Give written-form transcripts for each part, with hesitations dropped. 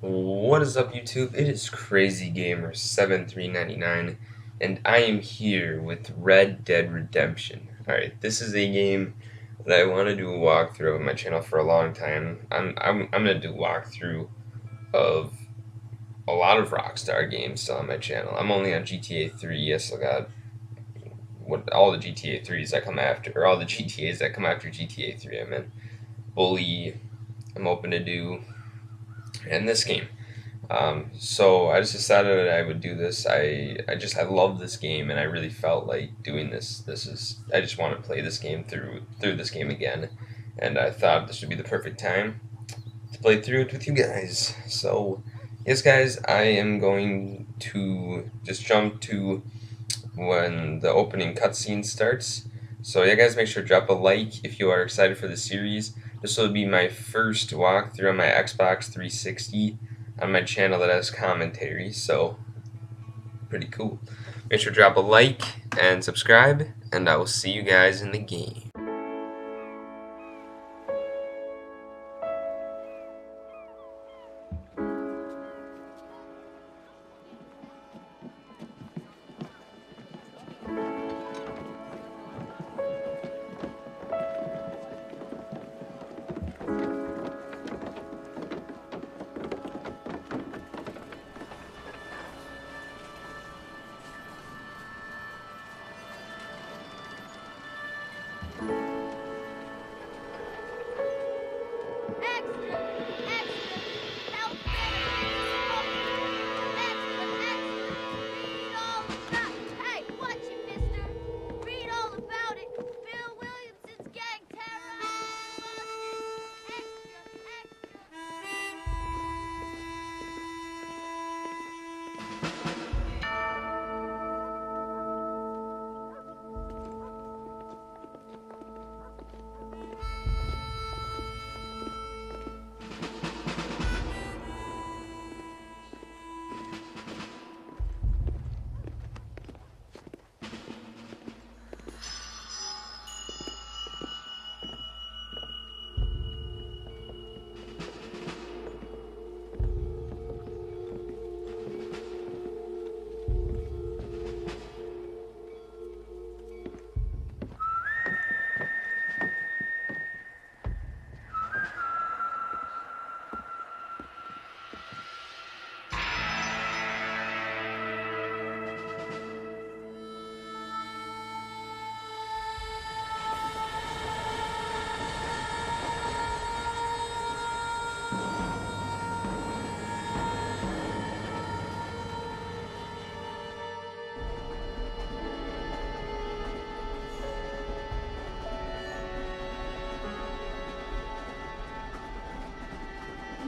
What is up, YouTube? It is Crazy Gamer 7399, and I am here with Red Dead Redemption. Alright, this is a game that I want to do a walkthrough of my channel for a long time. I'm gonna do a walkthrough of a lot of Rockstar games still on my channel. I'm only on GTA 3. I still got all the GTA 3s that come after, or all the GTAs that come after GTA 3. I'm in Bully. I'm open to do, and this game. So I just decided that I would do this. I love this game, and I really felt like doing this. I just want to play this game through this game again, and I thought this would be the perfect time to play through it with you guys. So yes, guys, I am going to just jump to when the opening cutscene starts. So yeah, guys, make sure to drop a like if you are excited for the series. This will be my first walkthrough on my Xbox 360 on my channel that has commentary, so pretty cool. Make sure to drop a like and subscribe, and I will see you guys in the game.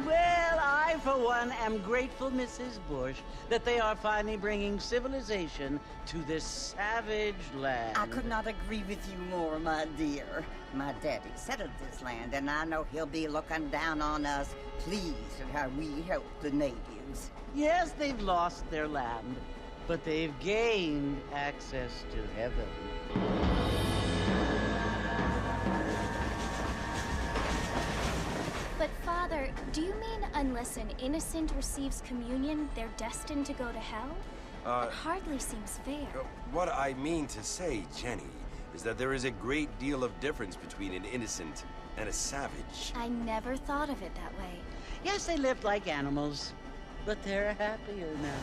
Well, I, for one, am grateful, Mrs. Bush, that they are finally bringing civilization to this savage land. I could not agree with you more, my dear. My daddy settled this land, and I know he'll be looking down on us, pleased at how we help the natives. Yes, they've lost their land, but they've gained access to heaven. But Father, do you mean unless an innocent receives communion, they're destined to go to hell? It hardly seems fair. What I mean to say, Jenny, is that there is a great deal of difference between an innocent and a savage. I never thought of it that way. Yes, they lived like animals, but they're happier now.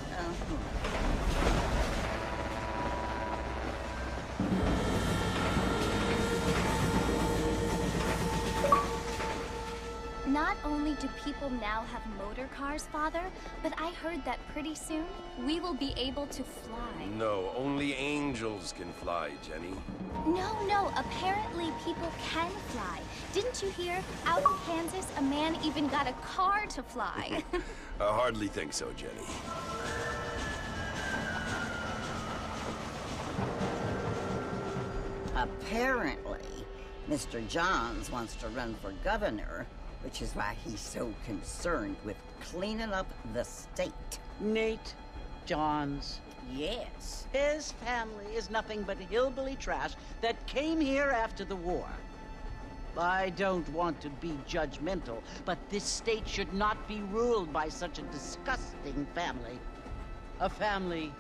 Not only do people now have motor cars, Father, but I heard that pretty soon we will be able to fly. No, only angels can fly, Jenny. No, apparently people can fly. Didn't you hear? Out in Kansas, a man even got a car to fly. I hardly think so, Jenny. Apparently, Mr. Johns wants to run for governor, which is why he's so concerned with cleaning up the state. Nate Johns. Yes. His family is nothing but hillbilly trash that came here after the war. I don't want to be judgmental, but this state should not be ruled by such a disgusting family. A family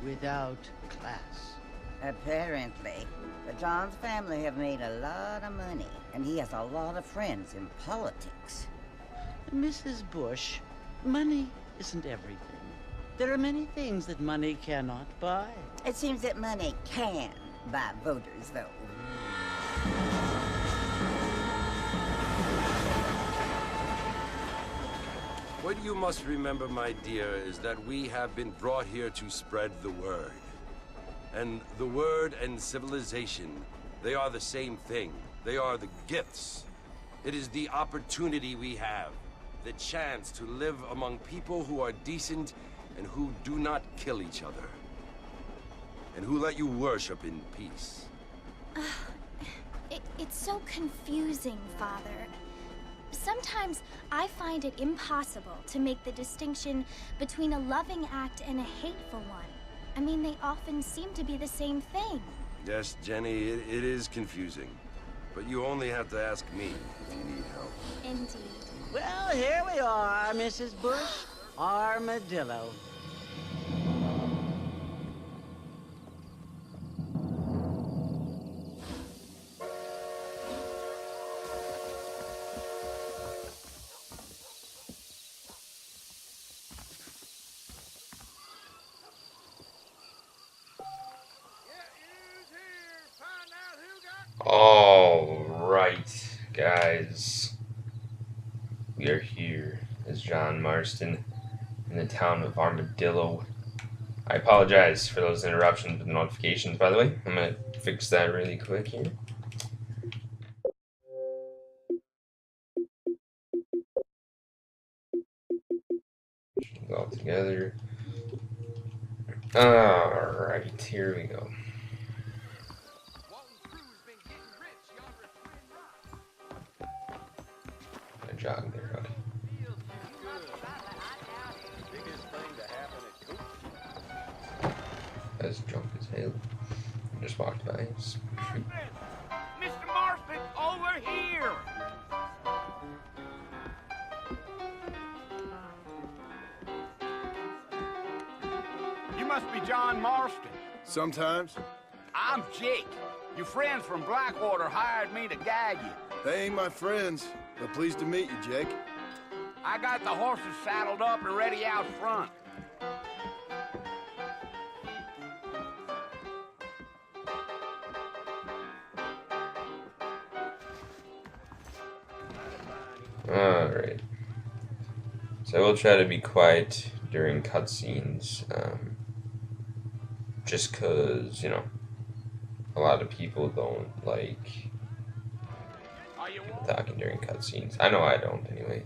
without class. Apparently. But John's family have made a lot of money, and he has a lot of friends in politics. Mrs. Bush, money isn't everything. There are many things that money cannot buy. It seems that money can buy voters, though. What you must remember, my dear, is that we have been brought here to spread the word. And the word and civilization, they are the same thing. They are the gifts. It is the opportunity we have, the chance to live among people who are decent and who do not kill each other. And who let you worship in peace. It's so confusing, Father. Sometimes I find it impossible to make the distinction between a loving act and a hateful one. I mean, they often seem to be the same thing. Yes, Jenny, it is confusing. But you only have to ask me if you need help. Indeed. Well, here we are, Mrs. Bush. Armadillo. Alright, guys. We are here as John Marston in the town of Armadillo. I apologize for those interruptions with the notifications, by the way. I'm going to fix that really quick here. Go all together. Alright, here we go. Jog there, okay. As drunk as hell. Just walked by. Mr. Marston, over here! You must be John Marston. Sometimes. I'm Jake. Your friends from Blackwater hired me to gag you. They ain't my friends, but pleased to meet you, Jake. I got the horses saddled up and ready out front. Alright. So I will try to be quiet during cutscenes. Just cause, you know, a lot of people don't like people talking during cutscenes. I know I don't, anyway.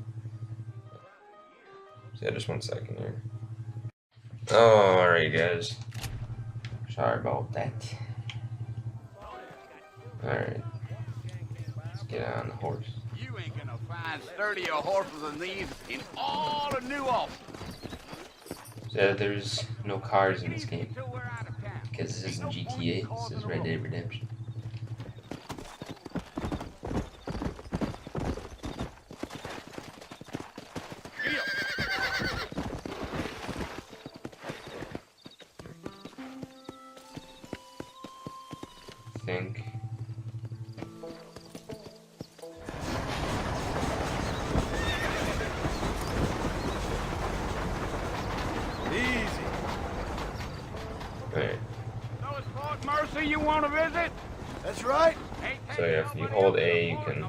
So yeah, just 1 second here. Alright, guys. Sorry about that. Alright. Let's get on the horse. You ain't gonna find sturdier horses than these in all of New Albany. So there's no cars in this game. Because this isn't GTA, this is Red Dead Redemption. I think. Easy. Alright. So it's Fort Mercy you want to visit? That's right. So yeah, if you hold A, you can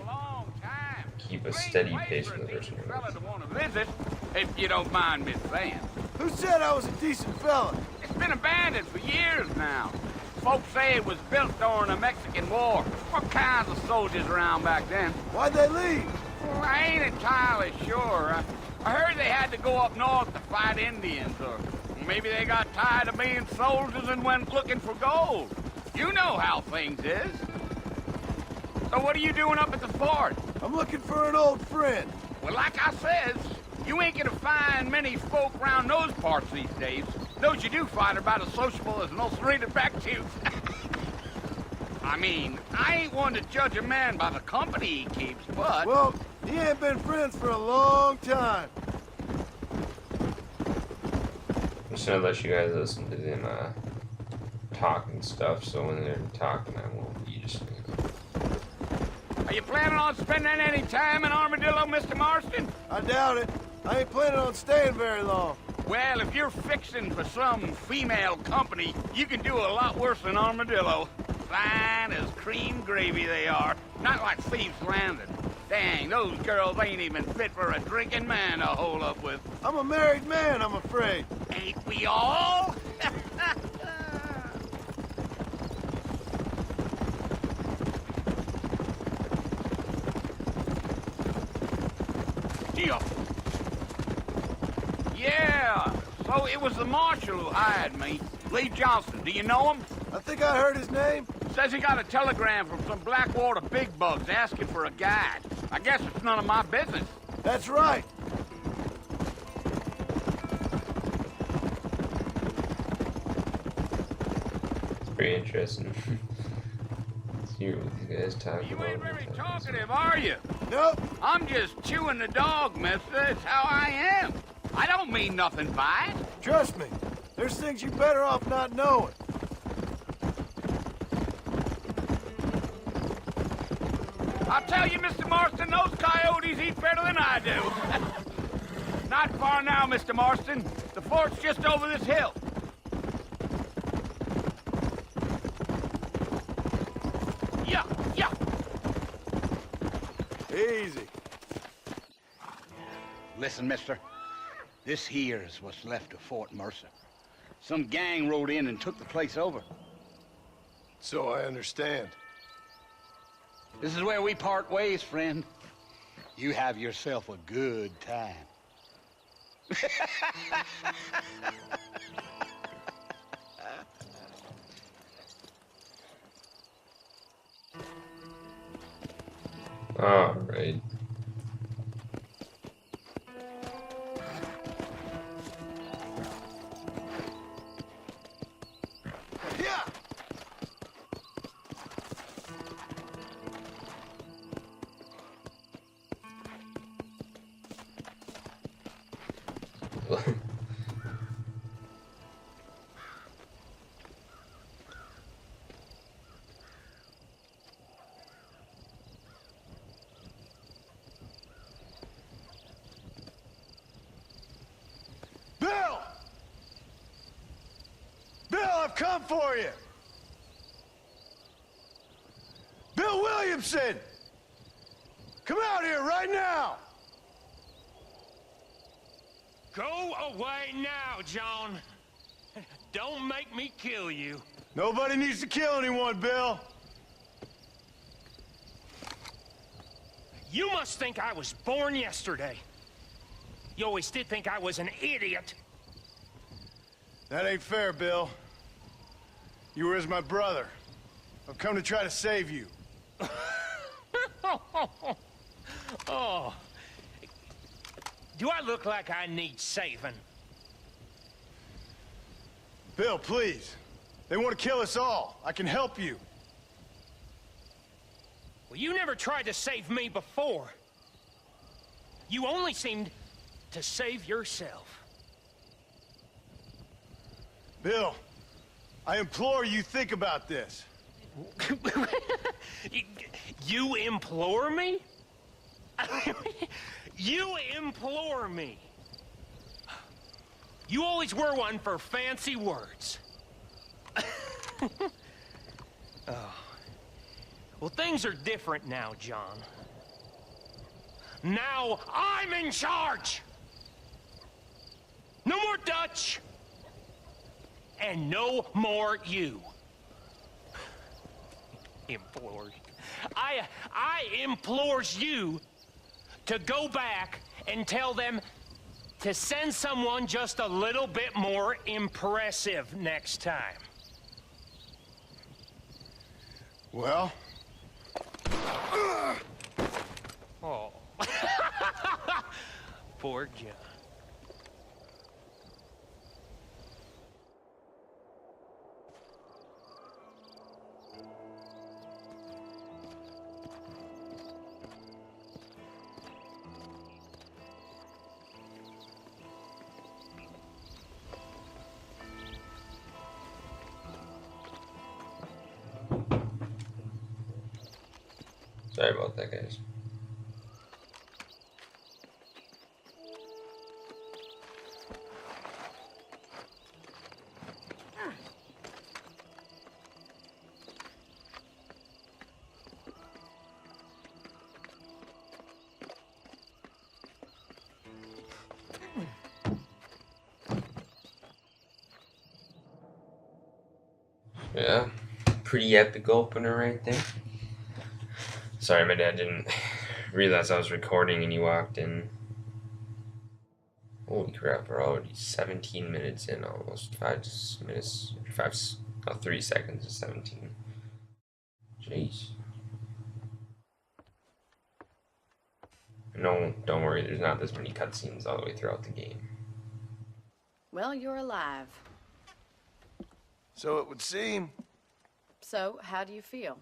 keep a steady pace in the person you're Fella with. to want to visit, if you don't mind me saying. Who said I was a decent fella? It's been abandoned for years now. Folks say it was built during the Mexican War. What kinds of soldiers around back then? Why'd they leave? Well, I ain't entirely sure. I heard they had to go up north to fight Indians, or maybe they got tired of being soldiers and went looking for gold. You know how things is. So what are you doing up at the fort? I'm looking for an old friend. Well, like I says, you ain't gonna find many folk around those parts these days. Those you do find are about as sociable as an ulcerated back tooth. I mean, I ain't one to judge a man by the company he keeps, but... Well, he ain't been friends for a long time. I'm just gonna let you guys listen to them talking stuff, so when they're talking, I won't be just. Are you planning on spending any time in Armadillo, Mr. Marston? I doubt it. I ain't planning on staying very long. Well, if you're fixing for some female company, you can do a lot worse than Armadillo. Fine as cream gravy they are. Not like Thieves Landing. Dang, those girls ain't even fit for a drinking man to hole up with. I'm a married man, I'm afraid. Ain't we all? Yeah, so it was the marshal who hired me. Lee Johnson, do you know him? I think I heard his name. Says he got a telegram from some Blackwater big bugs asking for a guide. I guess it's none of my business. That's right. It's pretty interesting. Let's hear what these guys talk You about. ain't very talkative, are you? Nope. I'm just chewing the dog, mister. It's how I am. I don't mean nothing by it. Trust me. There's things you better off not knowing. I'll tell you, Mr. Marston, those coyotes eat better than I do. Not far now, Mr. Marston. The fort's just over this hill. Yeah, yeah. Easy. Listen, mister. This here is what's left of Fort Mercer. Some gang rode in and took the place over. So I understand. This is where we part ways, friend. You have yourself a good time. All right. Yeah. Bill! Bill, I've come for you! Bill Williamson! Come out here right now! Go away now, John. Don't make me kill you. Nobody needs to kill anyone, Bill. You must think I was born yesterday. You always did think I was an idiot. That ain't fair, Bill. You were as my brother. I've come to try to save you. Oh. Do I look like I need saving? Bill, please. They want to kill us all. I can help you. Well, you never tried to save me before. You only seemed to save yourself. Bill, I implore you think about this. You implore me? You implore me. You always were one for fancy words. Oh. Well, things are different now, John. Now I'm in charge. No more Dutch. And no more you. Implores. I implores you to go back and tell them to send someone just a little bit more impressive next time. Well? Oh. Poor John. Sorry about that, guys. Yeah, pretty epic opener right there. Sorry, my dad didn't realize I was recording and he walked in. Holy crap, we're already 17 minutes in, almost 5 minutes, 3 seconds to 17. Jeez. No, don't worry, there's not this many cutscenes all the way throughout the game. Well, you're alive. So it would seem. So, how do you feel?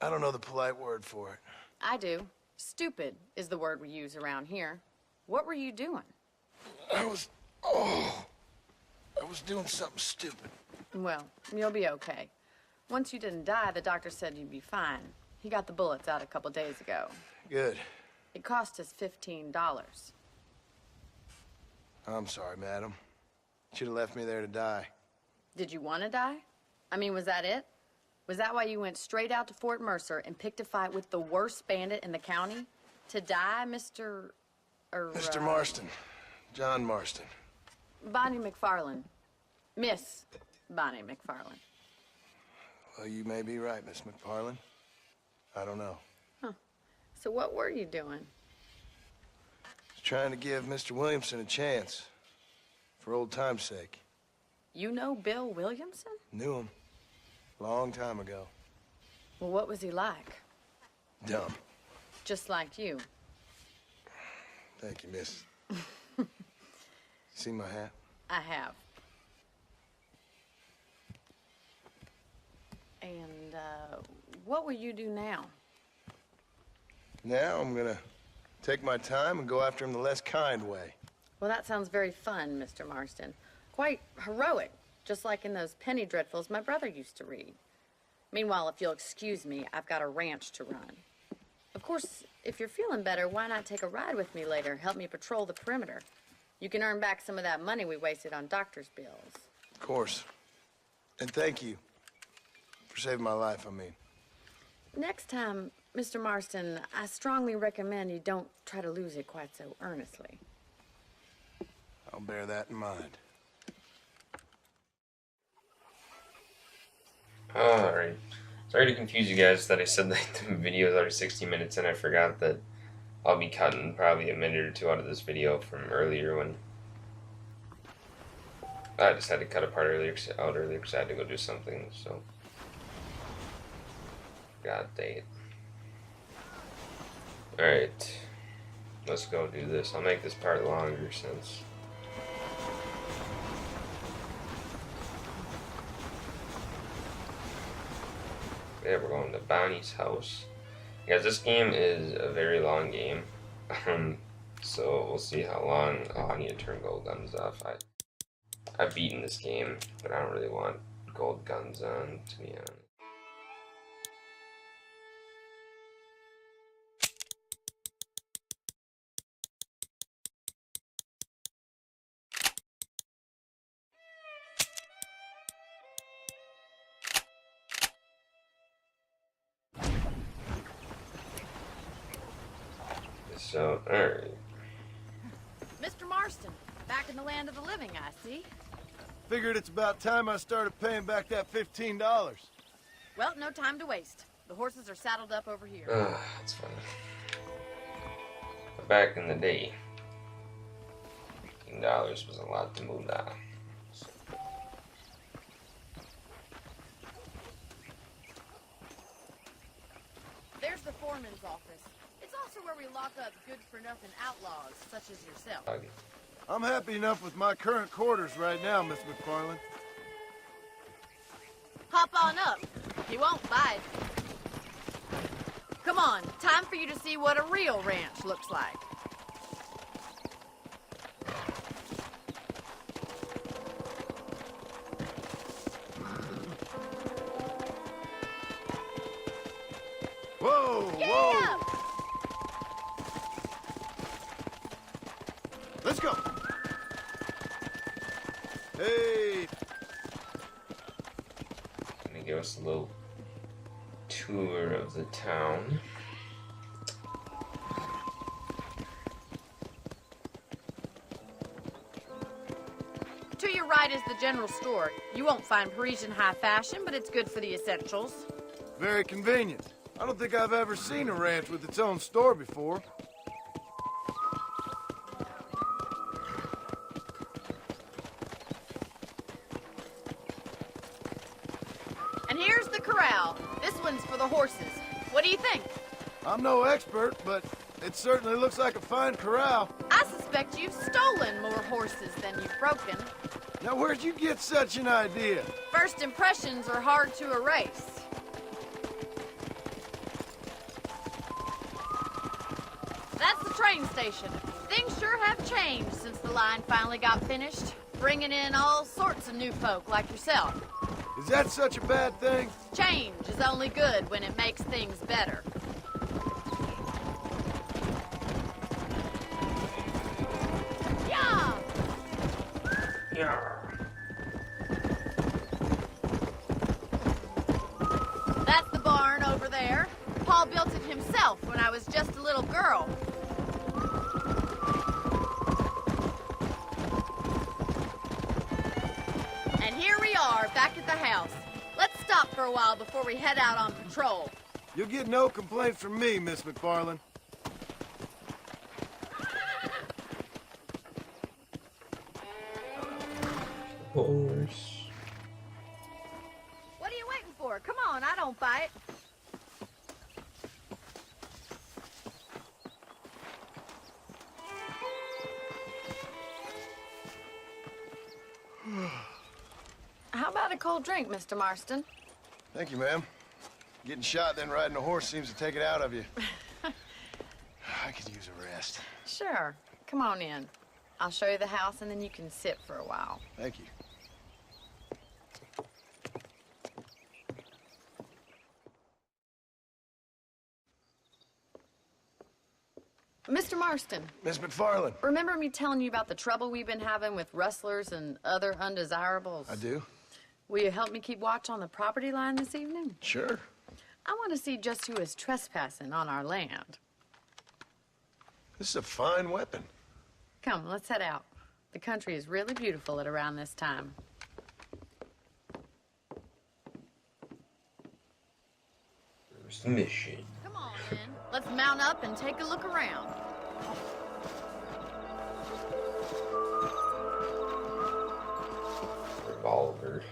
I don't know the polite word for it. I do. Stupid is the word we use around here. What were you doing? I was doing something stupid. Well, you'll be okay. Once you didn't die, the doctor said you'd be fine. He got the bullets out a couple days ago. Good. It cost us $15. I'm sorry, madam. Should have left me there to die. Did you want to die? I mean, was that it? Was that why you went straight out to Fort Mercer and picked a fight with the worst bandit in the county? To die, Mr. Mr. Marston. John Marston. Bonnie McFarland. Miss Bonnie McFarland. Well, you may be right, Miss McFarland. I don't know. So what were you doing? Just trying to give Mr. Williamson a chance. For old time's sake. You know Bill Williamson? Knew him. Long time ago. Well, what was he like? Dumb. Just like you. Thank you, miss. See my hat? I have. And, what will you do now? Now I'm gonna take my time and go after him the less kind way. Well, that sounds very fun, Mr. Marston. Quite heroic, just like in those penny dreadfuls my brother used to read. Meanwhile, if you'll excuse me, I've got a ranch to run. Of course, if you're feeling better, why not take a ride with me later? Help me patrol the perimeter. You can earn back some of that money we wasted on doctor's bills. Of course. And thank you for saving my life, I mean. Next time, Mr. Marston, I strongly recommend you don't try to lose it quite so earnestly. I'll bear that in mind. Alright. Sorry to confuse you guys that I said that the video is already 60 minutes and I forgot that I'll be cutting probably a minute or two out of this video from earlier when I just had to cut a part out earlier because I had to go do something, so god dang it. Alright. Let's go do this. I'll make this part longer since yeah, we're going to Bonnie's house. Guys, this game is a very long game. So we'll see how long. Oh, I need to turn gold guns off. I've beaten this game, but I don't really want gold guns on, to be honest. So, alright. Mr. Marston, back in the land of the living, I see. Figured it's about time I started paying back that $15. Well, no time to waste. The horses are saddled up over here. That's funny. But back in the day, $15 was a lot to move down. There's the foreman's office. It's also where we lock up good-for-nothing outlaws, such as yourself. Okay. I'm happy enough with my current quarters right now, Miss McFarland. Hop on up. He won't bite. Come on, time for you to see what a real ranch looks like. Whoa! whoa. Let's go. Hey. Gonna give us a little tour of the town. To your right is the general store. You won't find Parisian high fashion, but it's good for the essentials. Very convenient. I don't think I've ever seen a ranch with its own store before. And here's the corral. This one's for the horses. What do you think? I'm no expert, but it certainly looks like a fine corral. I suspect you've stolen more horses than you've broken. Now, where'd you get such an idea? First impressions are hard to erase. That's the train station. Things sure have changed since the line finally got finished, bringing in all sorts of new folk like yourself. Is that such a bad thing? Change is only good when it makes things better. Yeah! Yeah. That's the barn over there. Paul built it himself when I was just a little girl. And here we are, back at the house. Let's stop for a while before we head out on patrol. You'll get no complaints from me, Miss McFarland. Horse. What are you waiting for? Come on, I don't bite. How about a cold drink, Mr. Marston? Thank you, ma'am. Getting shot, then riding a horse seems to take it out of you. I could use a rest. Sure. Come on in. I'll show you the house, and then you can sit for a while. Thank you. Mr. Marston, Miss McFarland. remember me telling you about the trouble we've been having with rustlers and other undesirables? I do. Will you help me keep watch on the property line this evening? Sure. I want to see just who is trespassing on our land. This is a fine weapon. Come, let's head out. The country is really beautiful at around this time. First mission. Come on, then. Let's mount up and take a look around. Revolver.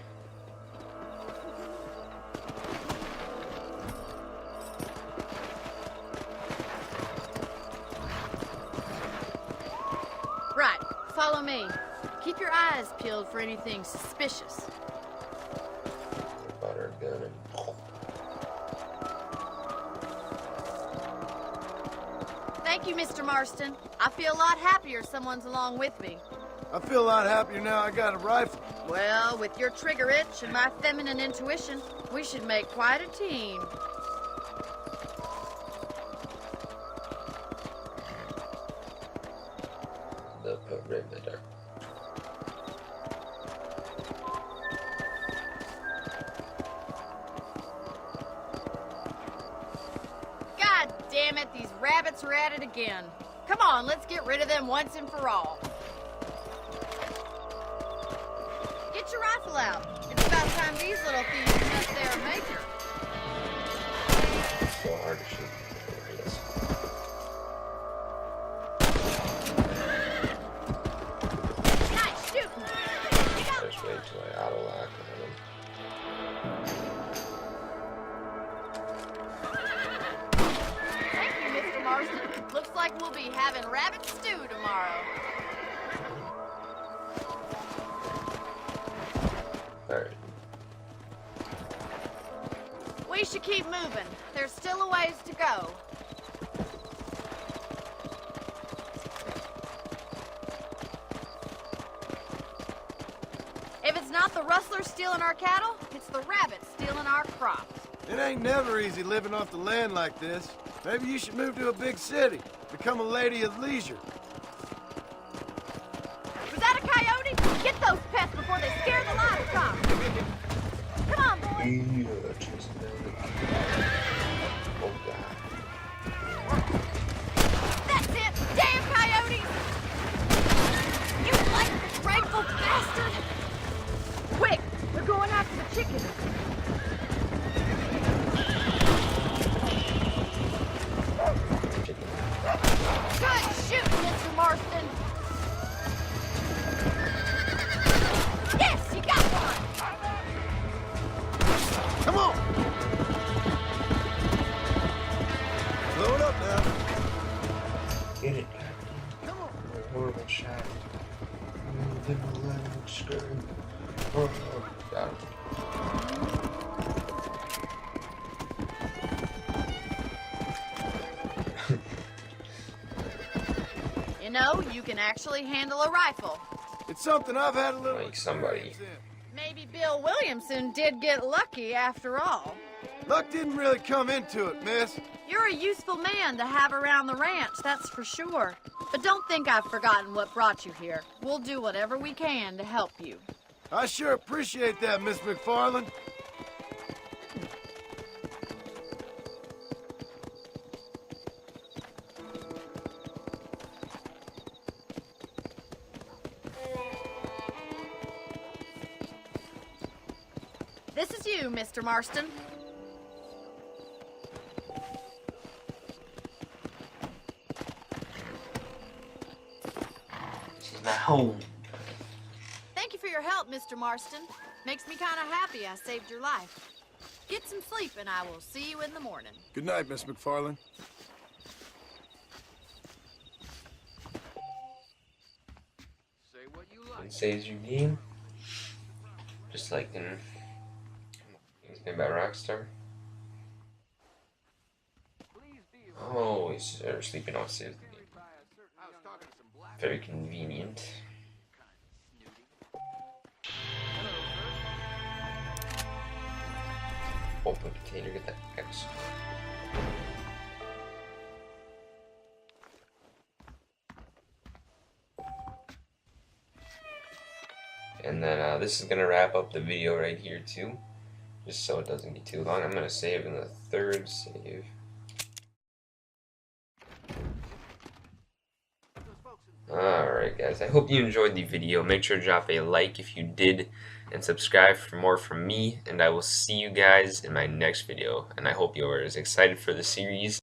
Right, follow me. Keep your eyes peeled for anything suspicious. About our gun and Thank you, Mr. Marston. I feel a lot happier someone's along with me. I feel a lot happier now I got a rifle. Well, with your trigger itch and my feminine intuition, we should make quite a team. the perimeter. God damn it, these rabbits are at it again. Come on, let's get rid of them once and for all. Get your rifle out. It's about time these little thieves met their maker. So hard to shoot. Nice shooting. Just wait till I auto lock on him. Thank you, Mr. Marston. Looks like we'll be having rabbit stew tomorrow. Alright. We should keep moving. There's still a ways to go. If it's not the rustlers stealing our cattle, it's the rabbits stealing our crops. It ain't never easy living off the land like this. Maybe you should move to a big city. Become a lady of leisure. Was that a coyote? Get those pests before they scare the livestock. Come on, boys. Oh God. That's it. Damn coyotes! You ungrateful bastard! Quick, we're going after the chickens. Good shooting, Mr. Marston. Yes, you got one. Come on! Slow it up now. Get it. Come on. Horrible shot. Oh, got him. You know, you can actually handle a rifle. It's something I've had a little Like somebody. experience in. Maybe Bill Williamson did get lucky after all. Luck didn't really come into it, miss. You're a useful man to have around the ranch, that's for sure. But don't think I've forgotten what brought you here. We'll do whatever we can to help you. I sure appreciate that, Miss McFarland. This is you, Mr. Marston. This is my home. Thank you for your help, Mr. Marston. Makes me kind of happy I saved your life. Get some sleep and I will see you in the morning. Good night, Miss McFarland. Say what you like. It saves your game. Just like in it's made by Rockstar. Oh, he's sleeping off saves the game. Very convenient. Open container, get that X. And then this is gonna wrap up the video right here too, just so it doesn't get too long. I'm gonna save in the third save. Alright guys, I hope you enjoyed the video. Make sure to drop a like if you did, and subscribe for more from me, and I will see you guys in my next video. And I hope you are as excited for the series